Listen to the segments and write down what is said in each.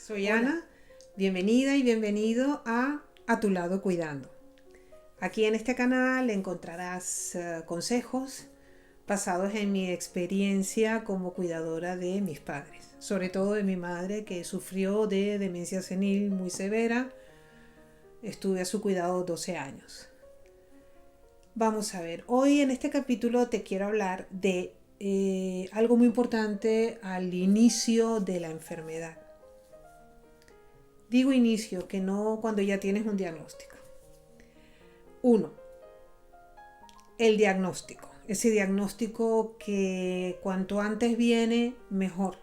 Soy Hola. Ana, bienvenida y bienvenido a Tu Lado Cuidando. Aquí en este canal encontrarás consejos basados en mi experiencia como cuidadora de mis padres, sobre todo de mi madre que sufrió de demencia senil muy severa. Estuve a su cuidado 12 años. Vamos a ver, hoy en este capítulo te quiero hablar de algo muy importante al inicio de la enfermedad. Digo inicio, que no cuando ya tienes un diagnóstico. 1. El diagnóstico. Ese diagnóstico que cuanto antes viene, mejor.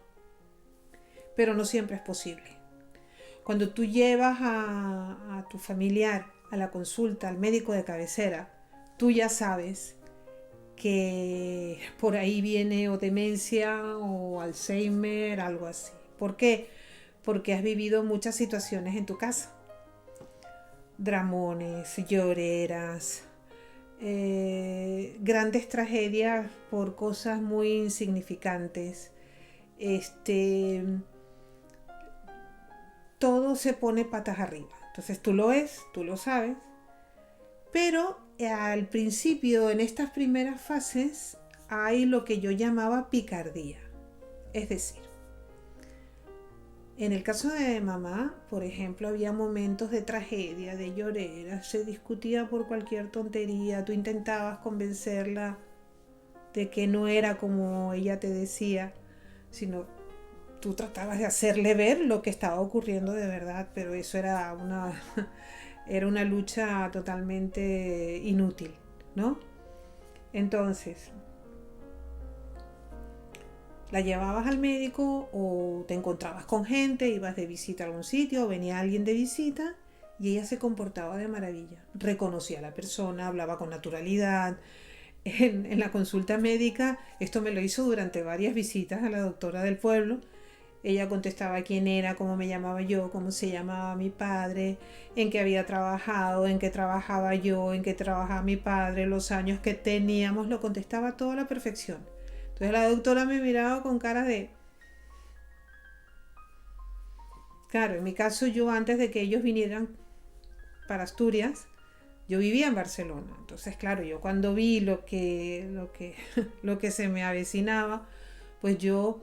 Pero no siempre es posible. Cuando tú llevas a tu familiar a la consulta, al médico de cabecera, tú ya sabes que por ahí viene o demencia o Alzheimer, algo así. ¿Por qué? Porque has vivido muchas situaciones en tu casa. Dramones, lloreras, grandes tragedias por cosas muy insignificantes. Todo se pone patas arriba. Entonces tú lo ves, tú lo sabes, pero al principio, en estas primeras fases, hay lo que yo llamaba picardía. Es decir, en el caso de mamá, por ejemplo, había momentos de tragedia, de llorera, se discutía por cualquier tontería, tú intentabas convencerla de que no era como ella te decía, sino tú tratabas de hacerle ver lo que estaba ocurriendo de verdad, pero eso era era una lucha totalmente inútil, ¿no? Entonces, la llevabas al médico o te encontrabas con gente, ibas de visita a algún sitio, o venía alguien de visita y ella se comportaba de maravilla. Reconocía a la persona, hablaba con naturalidad. En la consulta médica, esto me lo hizo durante varias visitas a la doctora del pueblo. Ella contestaba quién era, cómo me llamaba yo, cómo se llamaba mi padre, en qué había trabajado, en qué trabajaba yo, en qué trabajaba mi padre, los años que teníamos, lo contestaba todo a la perfección. Entonces la doctora me miraba con cara de... Claro, en mi caso yo antes de que ellos vinieran para Asturias, yo vivía en Barcelona. Entonces, claro, yo cuando vi lo que se me avecinaba, pues yo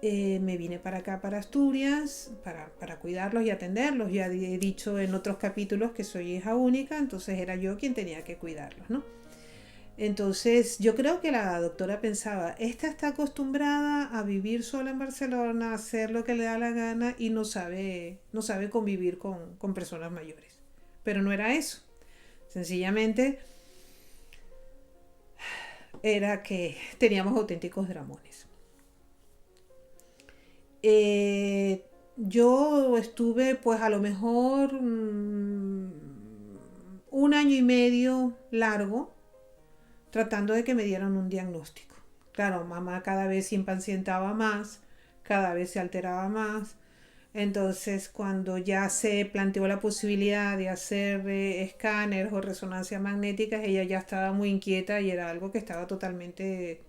me vine para acá, para Asturias, para cuidarlos y atenderlos. Ya he dicho en otros capítulos que soy hija única, entonces era yo quien tenía que cuidarlos, ¿no? Entonces yo creo que la doctora pensaba, esta está acostumbrada a vivir sola en Barcelona, a hacer lo que le da la gana y no sabe convivir con personas mayores. Pero no era eso. Sencillamente era que teníamos auténticos dramones. Yo estuve pues a lo mejor un año y medio largo tratando de que me dieran un diagnóstico. Claro, mamá cada vez se impacientaba más, cada vez se alteraba más. Entonces, cuando ya se planteó la posibilidad de hacer escáneres o resonancias magnéticas, ella ya estaba muy inquieta y era algo que estaba totalmente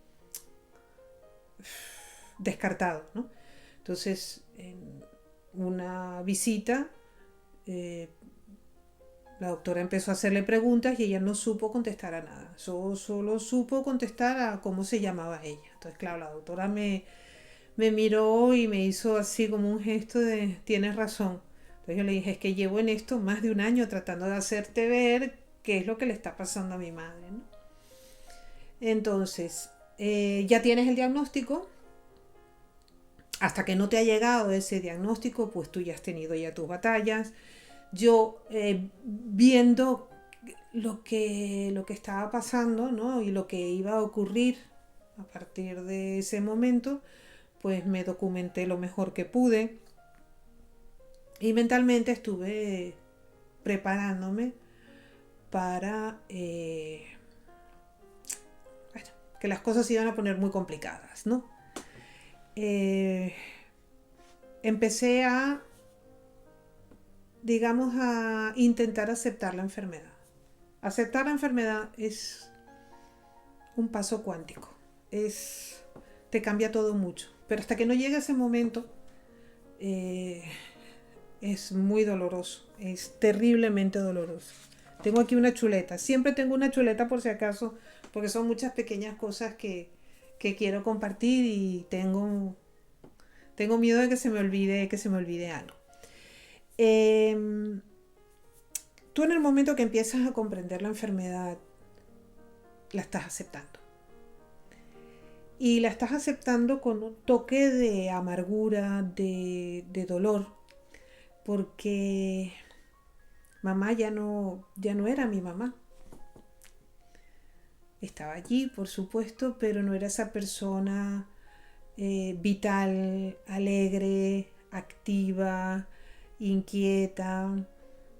descartado, ¿no? Entonces, en una visita, eh, la doctora empezó a hacerle preguntas y ella no supo contestar a nada. Solo supo contestar a cómo se llamaba ella. Entonces, claro, la doctora me miró y me hizo así como un gesto de tienes razón. Entonces yo le dije, es que llevo en esto más de un año tratando de hacerte ver qué es lo que le está pasando a mi madre, ¿no? Entonces, ya tienes el diagnóstico. Hasta que no te ha llegado ese diagnóstico, pues tú ya has tenido ya tus batallas. Yo viendo lo que estaba pasando, ¿no? Y lo que iba a ocurrir a partir de ese momento, pues me documenté lo mejor que pude y mentalmente estuve preparándome para bueno, que las cosas se iban a poner muy complicadas, ¿no? Eh, Empecé a, digamos, a intentar aceptar la enfermedad. Aceptar la enfermedad es un paso cuántico. Te cambia todo mucho. Pero hasta que no llega ese momento, eh, Es muy doloroso, es terriblemente doloroso. Tengo aquí una chuleta, siempre tengo una chuleta por si acaso, porque son muchas pequeñas cosas que quiero compartir y tengo miedo de que se me olvide algo. Eh, Tú en el momento que empiezas a comprender la enfermedad, la estás aceptando. Y la estás aceptando con un toque de amargura, de dolor, porque mamá ya no era mi mamá. Estaba allí, por supuesto, pero no era esa persona vital, alegre, activa, inquieta,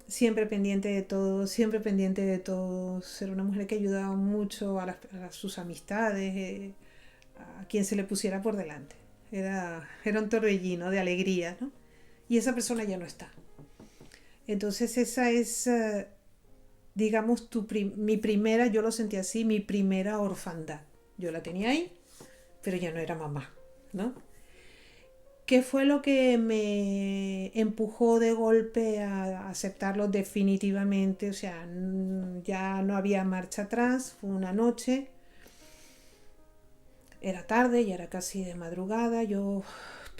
siempre pendiente de todo, siempre pendiente de todos. Era una mujer que ayudaba mucho a sus amistades, a quien se le pusiera por delante. Era un torbellino de alegría, ¿no? Y esa persona ya no está. Entonces esa es, digamos, mi primera, yo lo sentí así, mi primera orfandad. Yo la tenía ahí, pero ya no era mamá, ¿no? ¿Qué fue lo que me empujó de golpe a aceptarlo definitivamente? O sea, ya no había marcha atrás, fue una noche, era tarde, ya era casi de madrugada, yo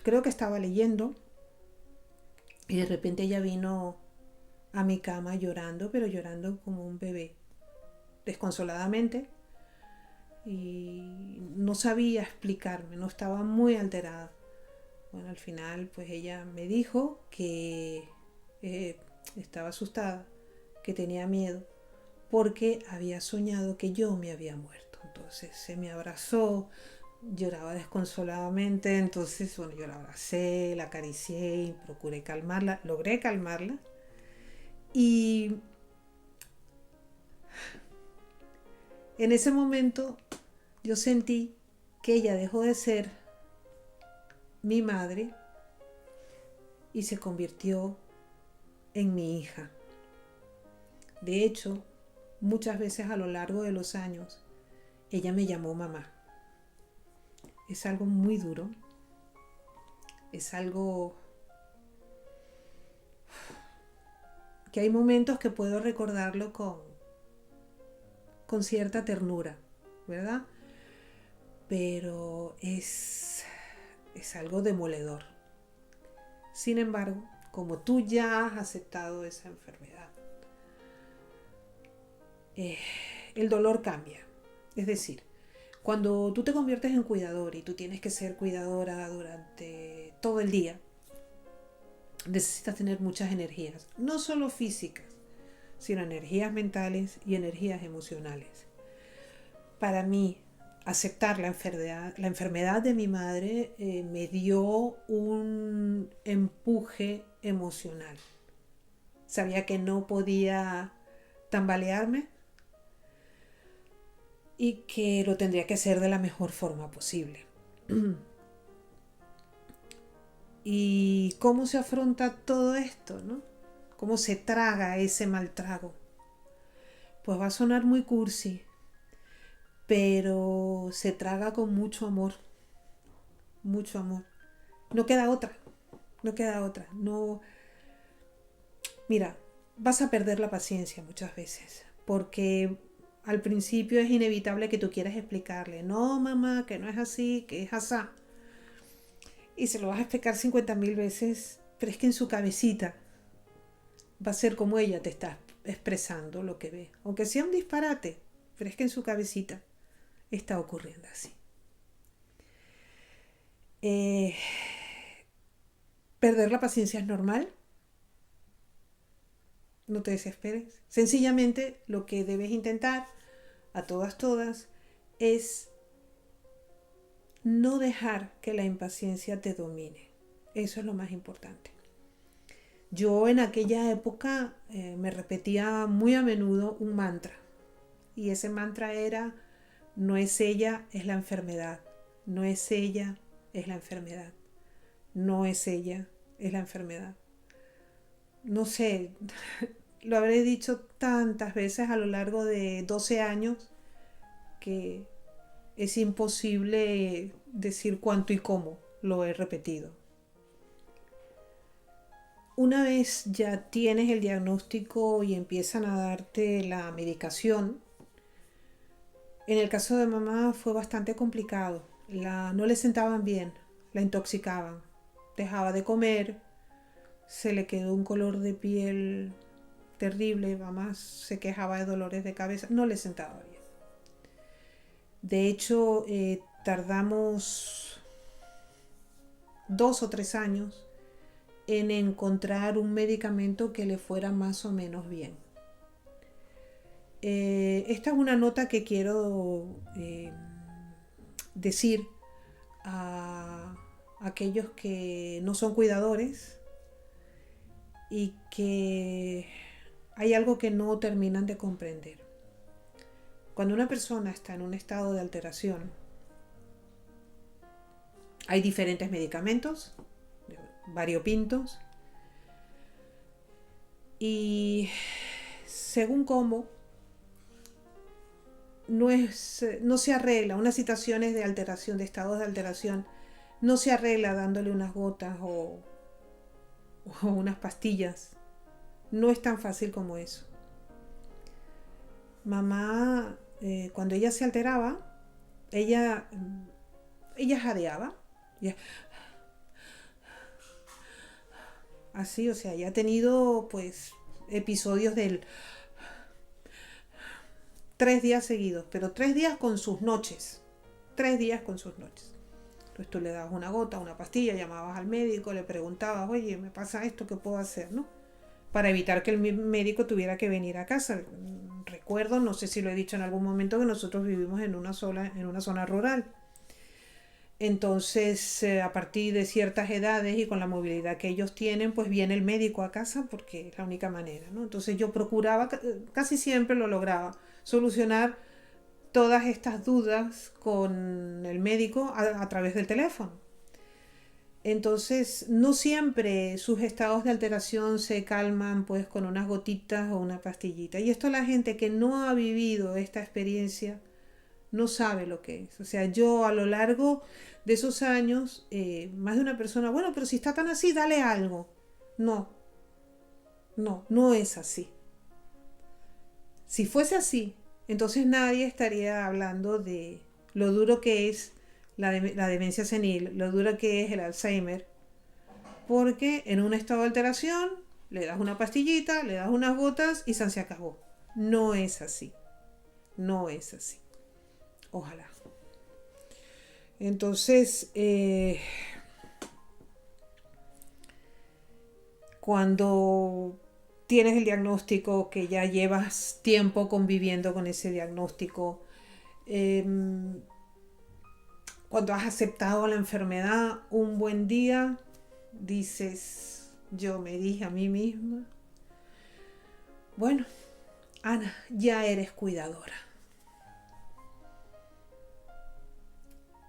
creo que estaba leyendo y de repente ella vino a mi cama llorando, pero llorando como un bebé, desconsoladamente, y no sabía explicarme, no estaba muy alterada. Bueno, al final pues ella me dijo que eh, estaba asustada, que tenía miedo, porque había soñado que yo me había muerto. Entonces se me abrazó, lloraba desconsoladamente, entonces bueno, yo la abracé, la acaricié y procuré calmarla, logré calmarla y en ese momento yo sentí que ella dejó de ser mi madre y se convirtió en mi hija. De hecho, muchas veces a lo largo de los años, ella me llamó mamá. Es algo muy duro, es algo que hay momentos que puedo recordarlo con cierta ternura, ¿verdad? Pero es algo demoledor. Sin embargo, como tú ya has aceptado esa enfermedad, eh, el dolor cambia. Es decir, cuando tú te conviertes en cuidador y tú tienes que ser cuidadora durante todo el día, necesitas tener muchas energías, no solo físicas, sino energías mentales y energías emocionales. Para mí, aceptar la enfermedad de mi madre me dio un empuje emocional. Sabía que no podía tambalearme y que lo tendría que hacer de la mejor forma posible. ¿Y cómo se afronta todo esto, no? ¿Cómo se traga ese mal trago? Pues va a sonar muy cursi, pero se traga con mucho amor, mucho amor. No queda otra, no queda otra. No, mira, vas a perder la paciencia muchas veces, porque al principio es inevitable que tú quieras explicarle, no mamá, que no es así, que es asá. Y se lo vas a explicar 50.000 veces, pero es que en su cabecita va a ser como ella te está expresando lo que ve. Aunque sea un disparate, pero es que en su cabecita está ocurriendo así. Eh, Perder la paciencia es normal, no te desesperes. Sencillamente lo que debes intentar, a todas, es no dejar que la impaciencia te domine. Eso es lo más importante. Yo en aquella época me repetía muy a menudo un mantra. Y ese mantra era, no es ella, es la enfermedad. No es ella, es la enfermedad. No es ella, es la enfermedad. No sé, lo habré dicho tantas veces a lo largo de 12 años que es imposible decir cuánto y cómo lo he repetido. Una vez ya tienes el diagnóstico y empiezan a darte la medicación, en el caso de mamá fue bastante complicado. No le sentaban bien, la intoxicaban, dejaba de comer, se le quedó un color de piel terrible, mamá se quejaba de dolores de cabeza, no le sentaba bien. De hecho, tardamos 2 o 3 años en encontrar un medicamento que le fuera más o menos bien. Esta es una nota que quiero decir a aquellos que no son cuidadores y que hay algo que no terminan de comprender. Cuando una persona está en un estado de alteración, hay diferentes medicamentos, variopintos, y según cómo no se arregla, unas situaciones de alteración, de estados de alteración, no se arregla dándole unas gotas o unas pastillas. No es tan fácil como eso. Mamá, cuando ella se alteraba, ella jadeaba. Ella, así, o sea, ella ha tenido pues episodios del 3 días seguidos, pero 3 días con sus noches. 3 días con sus noches. Entonces tú le dabas una gota, una pastilla, llamabas al médico, le preguntabas, oye, me pasa esto, ¿qué puedo hacer? ¿No? Para evitar que el médico tuviera que venir a casa. Recuerdo, no sé si lo he dicho en algún momento, que nosotros vivimos en una zona rural. Entonces, a partir de ciertas edades y con la movilidad que ellos tienen, pues viene el médico a casa porque es la única manera, ¿no? Entonces yo procuraba, casi siempre lo lograba, solucionar todas estas dudas con el médico a través del teléfono. Entonces, no siempre sus estados de alteración se calman pues con unas gotitas o una pastillita. Y esto la gente que no ha vivido esta experiencia no sabe lo que es. O sea, yo a lo largo de esos años, más de una persona, bueno, pero si está tan así, dale algo. No, no es así. Si fuese así, entonces nadie estaría hablando de lo duro que es la demencia senil, lo duro que es el Alzheimer, porque en un estado de alteración le das una pastillita, le das unas gotas y se acabó. No es así. No es así. Ojalá. Entonces, cuando tienes el diagnóstico, que ya llevas tiempo conviviendo con ese diagnóstico, eh, cuando has aceptado la enfermedad, un buen día dices, yo me dije a mí misma, bueno, Ana, ya eres cuidadora.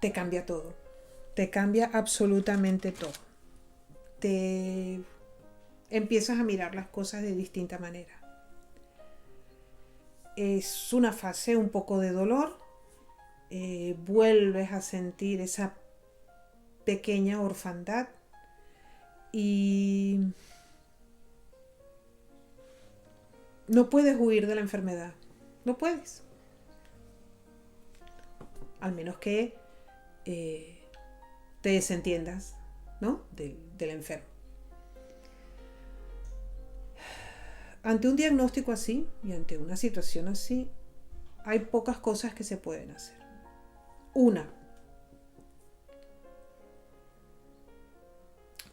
Te cambia todo. Te cambia absolutamente todo. Te empiezas a mirar las cosas de distinta manera. Es una fase un poco de dolor. Vuelves a sentir esa pequeña orfandad y no puedes huir de la enfermedad. No puedes. Al menos que te desentiendas, ¿no? del enfermo. Ante un diagnóstico así y ante una situación así, hay pocas cosas que se pueden hacer. Una,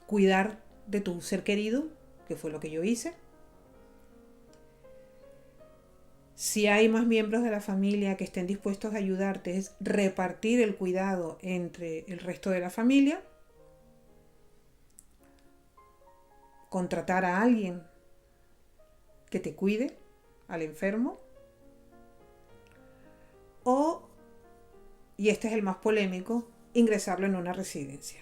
cuidar de tu ser querido, que fue lo que yo hice. Si hay más miembros de la familia que estén dispuestos a ayudarte, es repartir el cuidado entre el resto de la familia, contratar a alguien que te cuide al enfermo, o, y este es el más polémico, ingresarlo en una residencia.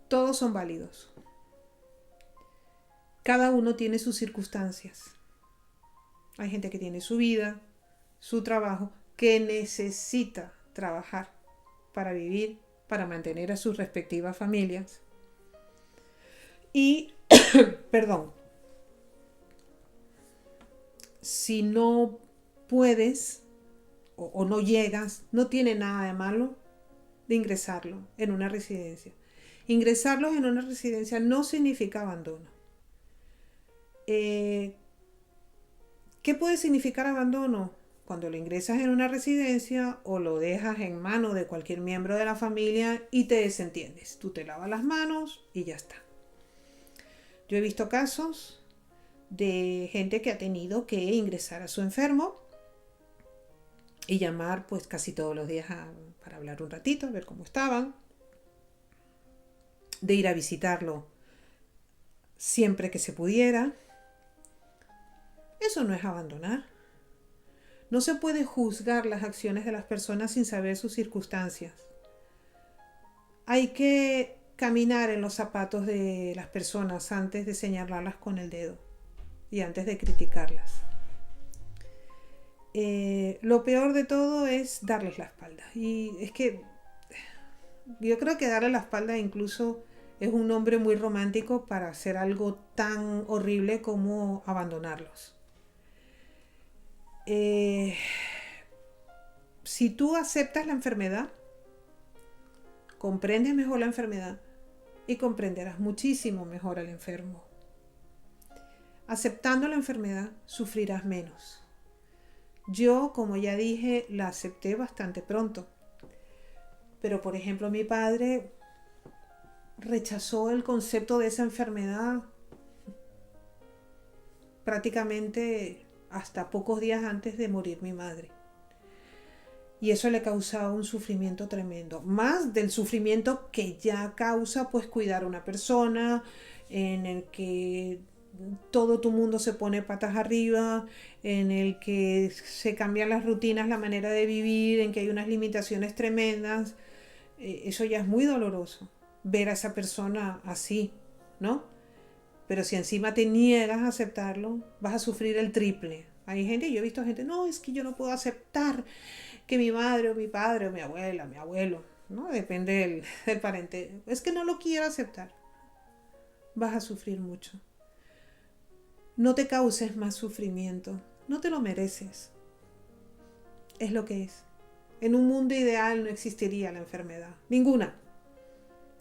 Todos son válidos. Cada uno tiene sus circunstancias. Hay gente que tiene su vida, su trabajo, que necesita trabajar para vivir, para mantener a sus respectivas familias. Y, perdón, si no puedes o no llegas, no tiene nada de malo de ingresarlo en una residencia. Ingresarlos en una residencia no significa abandono. ¿Qué puede significar abandono? Cuando lo ingresas en una residencia o lo dejas en manos de cualquier miembro de la familia y te desentiendes. Tú te lavas las manos y ya está. Yo he visto casos de gente que ha tenido que ingresar a su enfermo y llamar pues casi todos los días para hablar un ratito, a ver cómo estaban, de ir a visitarlo siempre que se pudiera. Eso no es abandonar. No se puede juzgar las acciones de las personas sin saber sus circunstancias. Hay que caminar en los zapatos de las personas antes de señalarlas con el dedo y antes de criticarlas. Lo peor de todo es darles la espalda. Y es que yo creo que darle la espalda incluso es un nombre muy romántico para hacer algo tan horrible como abandonarlos. Si tú aceptas la enfermedad, comprendes mejor la enfermedad y comprenderás muchísimo mejor al enfermo. Aceptando la enfermedad, sufrirás menos. Yo, como ya dije, la acepté bastante pronto. Pero, por ejemplo, mi padre rechazó el concepto de esa enfermedad prácticamente hasta pocos días antes de morir mi madre. Y eso le causaba un sufrimiento tremendo, más del sufrimiento que ya causa pues cuidar a una persona en el que todo tu mundo se pone patas arriba, en el que se cambian las rutinas, la manera de vivir, en que hay unas limitaciones tremendas. Eso ya es muy doloroso, ver a esa persona así, ¿no? Pero si encima te niegas a aceptarlo, vas a sufrir el triple. Hay gente, yo he visto gente, no, es que yo no puedo aceptar que mi madre o mi padre o mi abuela, mi abuelo, ¿no? Depende del parente. Es que no lo quiero aceptar. Vas a sufrir mucho. No te causes más sufrimiento. No te lo mereces. Es lo que es. En un mundo ideal no existiría la enfermedad. Ninguna.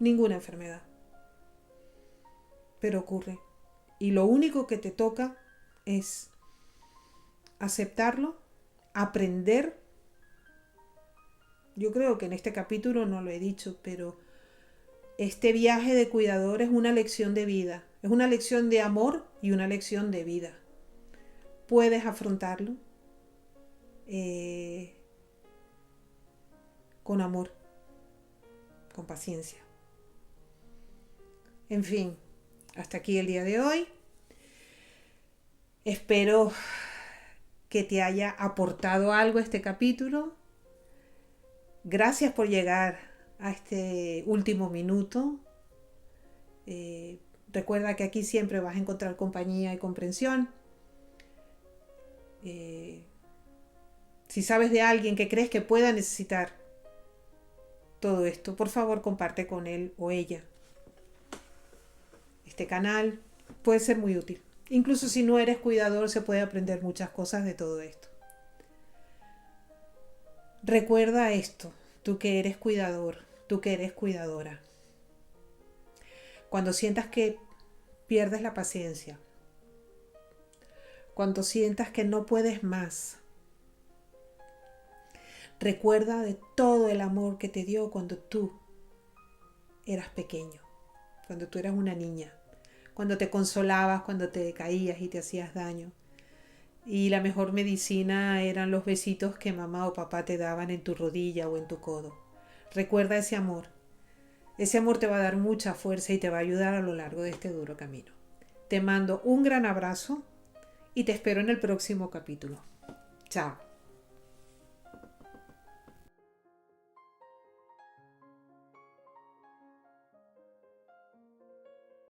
Ninguna enfermedad. Pero ocurre. Y lo único que te toca es aceptarlo, aprender. Yo creo que en este capítulo no lo he dicho, pero este viaje de cuidador es una lección de vida. Es una lección de amor y una lección de vida. Puedes afrontarlo con amor, con paciencia. En fin, hasta aquí el día de hoy. Espero que te haya aportado algo este capítulo. Gracias por llegar a este último minuto. Recuerda que aquí siempre vas a encontrar compañía y comprensión. Si sabes de alguien que crees que pueda necesitar todo esto, por favor comparte con él o ella. Este canal puede ser muy útil. Incluso si no eres cuidador, se puede aprender muchas cosas de todo esto. Recuerda esto, tú que eres cuidador, tú que eres cuidadora. Cuando sientas que pierdes la paciencia, cuando sientas que no puedes más, recuerda de todo el amor que te dio cuando tú eras pequeño, cuando tú eras una niña, cuando te consolabas, cuando te caías y te hacías daño. Y la mejor medicina eran los besitos que mamá o papá te daban en tu rodilla o en tu codo. Recuerda ese amor. Ese amor te va a dar mucha fuerza y te va a ayudar a lo largo de este duro camino. Te mando un gran abrazo y te espero en el próximo capítulo. Chao.